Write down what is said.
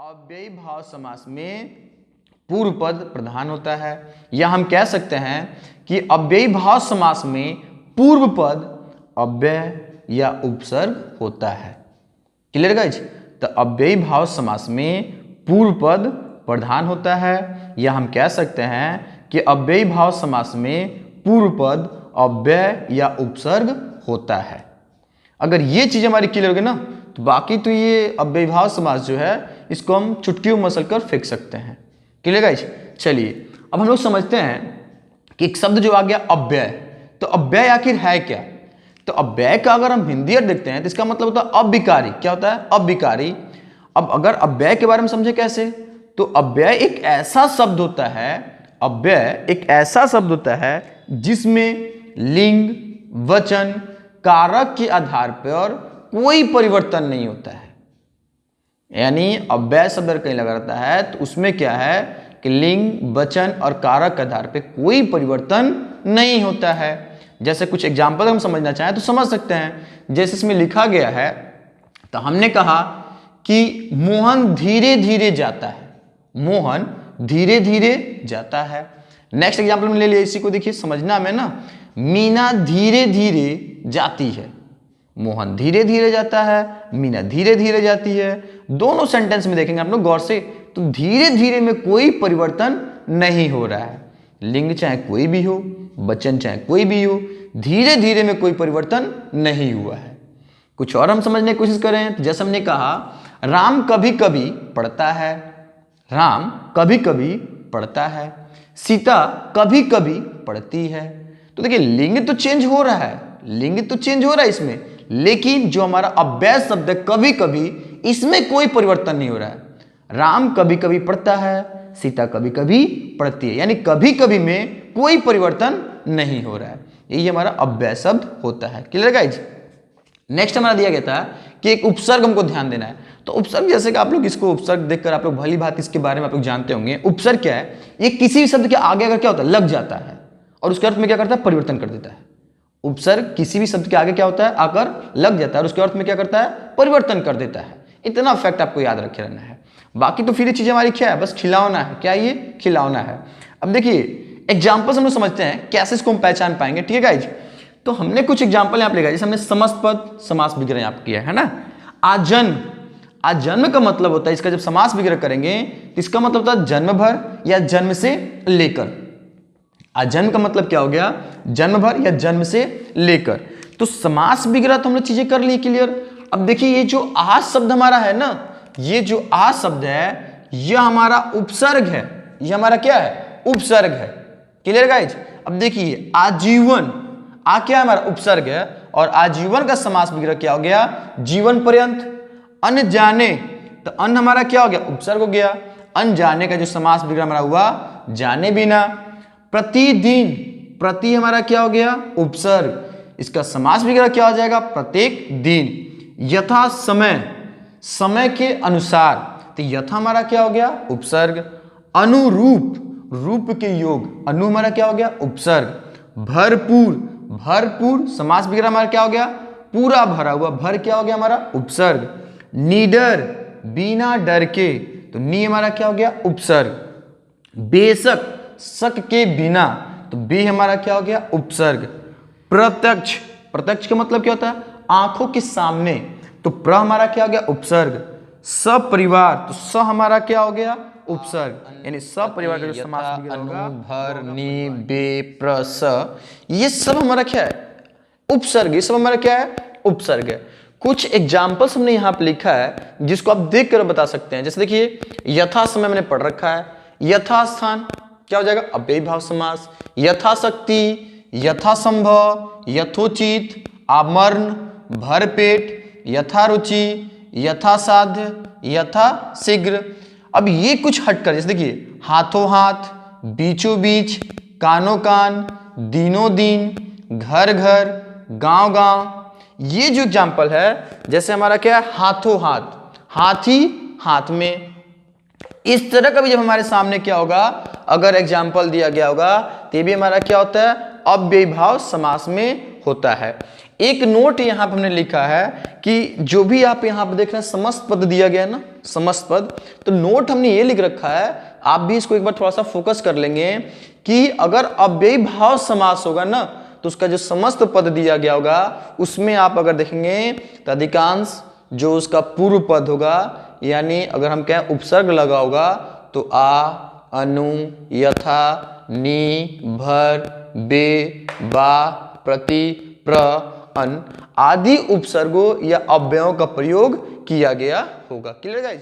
अव्ययी भाव समास में पूर्व पद प्रधान होता है, या हम कह सकते हैं कि अव्ययी भाव समास में पूर्व पद अव्यय या उपसर्ग होता है। Clear guys? तो अव्ययी भाव समास में पूर्व पद प्रधान होता है, या हम कह सकते हैं कि अव्ययी भाव समास में पूर्व पद अव्यय या उपसर्ग होता है। अगर ये चीज हमारी क्लियर हो गई ना, तो बाकी तो ये अव्ययी भाव समास जो है इसको हम चुटकी मसल कर फेंक सकते हैं। Clear guys? चलिए अब हम लोग समझते हैं कि एक शब्द जो आ गया अव्यय, तो अव्यय आखिर है क्या? तो अव्यय का अगर हम हिंदी अर्थ देखते हैं तो इसका मतलब होता है अविकारी। क्या होता है? अविकारी। अब अगर अव्यय के बारे में समझे कैसे, तो अव्यय एक ऐसा शब्द होता है, अव्यय एक ऐसा शब्द होता है जिसमें लिंग, वचन, कारक के आधार पर कोई परिवर्तन नहीं होता है। यानी अव्यय शब्द कहीं लगा रहता है तो उसमें क्या है कि लिंग, वचन और कारक के आधार पर कोई परिवर्तन नहीं होता है। जैसे कुछ एग्जाम्पल हम समझना चाहें तो समझ सकते हैं। जैसे इसमें लिखा गया है, तो हमने कहा कि मोहन धीरे धीरे जाता है। मोहन धीरे धीरे जाता है। नेक्स्ट एग्जाम्पल में ले लिया, इसी को देखिए, समझना में ना, मीना धीरे धीरे जाती है। मोहन धीरे धीरे जाता है, मीना धीरे धीरे जाती है। दोनों सेंटेंस में देखेंगे हम लोग गौर से, तो धीरे धीरे में कोई परिवर्तन नहीं हो रहा है। लिंग चाहे कोई भी हो, वचन चाहे कोई भी हो, धीरे धीरे में कोई परिवर्तन नहीं हुआ है। कुछ और हम समझने की कोशिश करें तो जैसे हमने कहा, राम कभी कभी पढ़ता है। राम कभी कभी पढ़ता है। सीता कभी कभी पढ़ती है। तो देखिए लिंग तो चेंज हो रहा है, लिंग तो चेंज हो रहा है इसमें, लेकिन जो हमारा अव्यय शब्द है कभी कभी, इसमें कोई परिवर्तन नहीं हो रहा है। राम कभी कभी पढ़ता है, सीता कभी कभी पढ़ती है, यानी कभी कभी में कोई परिवर्तन नहीं हो रहा है। यही हमारा अव्यय शब्द होता है। Clear guys? नेक्स्ट हमारा दिया गया था कि एक उपसर्ग हमको ध्यान देना है। तो उपसर्ग, जैसे कि आप लोग इसको उपसर्ग देखकर आप लोग भली बात इसके बारे में आप लोग जानते होंगे। उपसर्ग क्या है? ये किसी भी शब्द के आगे अगर क्या होता है, लग जाता है और उसके अर्थ में क्या करता है, परिवर्तन कर देता है। उपसर्ग किसी भी शब्द के आगे क्या होता है, आकर लग जाता है और उसके अर्थ में क्या करता है, परिवर्तन कर देता है। इतना फैक्ट आपको याद रखे रहना है। बाकी तो फिर ये चीजें हमारी क्या है, बस खिलौना है। क्या ये? खिलौना है। अब देखिए एग्जाम्पल्स हम लोग समझते हैं कैसे इसको हम पहचान पाएंगे। ठीक है गाइज? तो हमने कुछ एग्जाम्पल यहाँ पे लिखा, जैसे हमने समस्त पद समास विग्रह यहाँ किया है ना। आजन्म, आजन्म का मतलब होता है, इसका जब समास विग्रह करेंगे तो इसका मतलब होता है जन्म भर या जन्म से लेकर। आजन्म का मतलब क्या हो गया? जन्म भर या जन्म से लेकर। तो समास विग्रह तो हमने चीजें कर ली क्लियर। अब देखिए ये जो आज शब्द हमारा है ना, ये जो आज शब्द है यह हमारा उपसर्ग है। ये हमारा क्या है? उपसर्ग है। Clear guys? अब देखिए आजीवन, आ क्या है हमारा? उपसर्ग है। और आजीवन का समास विग्रह क्या हो गया? जीवन पर्यंत। अनजाने, तो अन हमारा क्या हो गया? उपसर्ग हो गया। अनजाने का जो समास विग्रह हमारा हुआ, जाने बिना। प्रतिदिन, प्रति हमारा क्या हो गया? उपसर्ग। इसका समास विग्रह क्या हो जाएगा? प्रत्येक दिन। यथा समय, समय के अनुसार, तो यथा हमारा क्या हो गया? उपसर्ग। अनुरूप, रूप के योग, अनु हमारा क्या हो गया? उपसर्ग। भरपूर, भरपूर समास विग्रह हमारा क्या हो गया? पूरा भरा हुआ, भर क्या हो गया हमारा? उपसर्ग। निडर, बिना डर के, तो नी हमारा क्या हो गया? उपसर्ग। बेशक, शक के बिना, तो बे हमारा क्या हो गया? उपसर्ग। प्रत्यक्ष, प्रत्यक्ष का मतलब क्या होता है? आंखों के सामने, तो प्र हमारा क्या हो गया? उपसर्ग। सपरिवार, तो स हमारा क्या हो गया? उपसर्ग। यानी सपरिवार का जो समास विग्रह होगा, भर, नि, बे, प्र, स, ये सब हमारा क्या है? उपसर्ग। ये सब हमारा क्या है? उपसर्ग है। कुछ एग्जाम्पल्स हमने यहाँ पे लिखा है जिसको आप देख कर बता सकते हैं। जैसे देखिए यथा समय मैंने पढ़ रखा है। यथास्थान क्या हो जाएगा? अव्ययी भाव समास। यथाशक्ति, यथासंभव, यथोचित, आमरण, भरपेट, यथारुचि, यथासाध्य, यथाशीघ्र। अब ये कुछ हटकर, जैसे देखिए हाथों हाथ, बीचों बीच, कानों कान, दिनों दिन, घर घर, गांव गांव। ये जो एग्जाम्पल है, जैसे हमारा क्या है? हाथों हाथ, हाथी हाथ में। इस तरह का भी जब हमारे सामने क्या होगा, अगर एग्जाम्पल दिया गया होगा, तो ये भी हमारा क्या होता है? अव्ययी भाव समास में होता है। एक नोट यहाँ पर हमने लिखा है कि जो भी आप यहाँ पर देख रहे हैं समस्त पद दिया गया है ना, समस्त पद। तो नोट हमने ये लिख रखा है, आप भी इसको एक बार थोड़ा सा फोकस कर लेंगे कि अगर अव्ययी भाव समास होगा ना तो उसका जो समस्त पद दिया गया होगा उसमें आप अगर देखेंगे तो अधिकांश जो उसका पूर्व पद होगा, यानी अगर हम कहें उपसर्ग लगा होगा तो आ, अनु, यथा, नि, भर, बे, बा, प्रति, प्र, अन आदि उपसर्गों या अव्ययों का प्रयोग किया गया होगा। Clear guys?